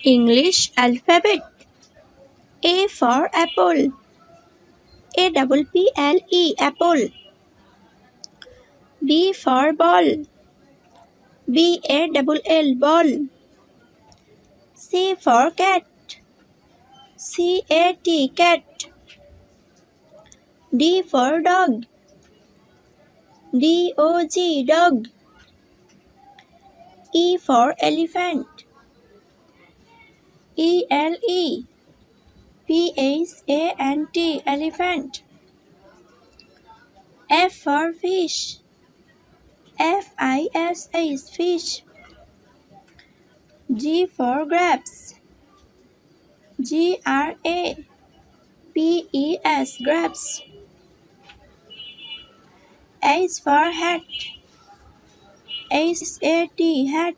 English alphabet. A for apple. APPLE apple. B for ball. BALL ball. C for cat. CAT cat. D for dog. DOG dog. E for elephant. ELEPHANT elephant. F for fish. FISH fish. G for grapes. GRAPES grapes. H for hat. HAT hat.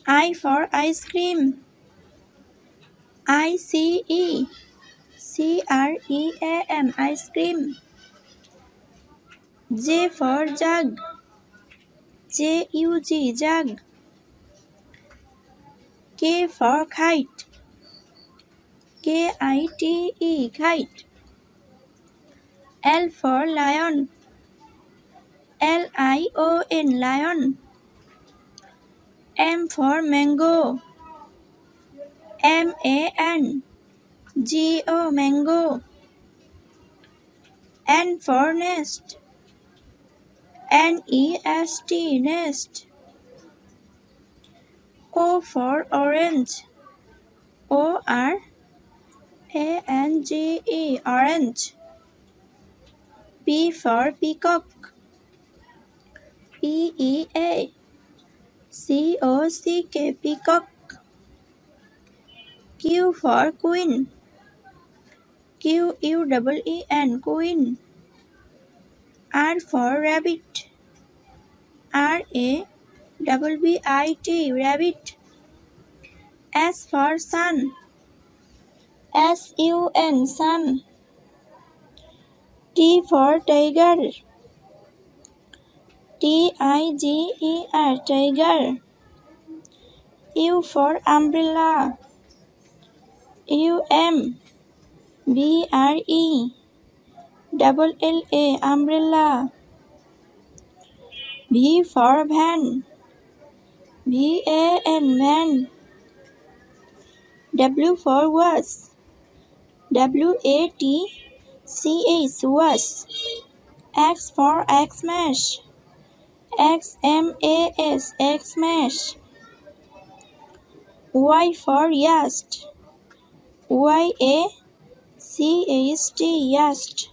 I for ice cream. ICECREAM ice cream. J for jug. JUG jug. K for kite. KITE kite. L for lion. LION lion. M for mango. MANGO mango. N for nest. NEST nest. O for orange. ORANGE orange. P for peacock. PEACOCK peacock. Q for queen. QUEEN queen. R for rabbit. RABBIT rabbit. S for sun. SUN sun. T for tiger. TIGER tiger. U for umbrella. UMBRELLA umbrella. V for van. VAN van. W for was. WATCH was. X for Xmas. XMAS Xmas. Y for yeast. YACHT yeast.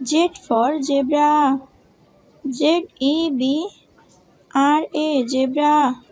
Z for zebra. ZEBRA zebra.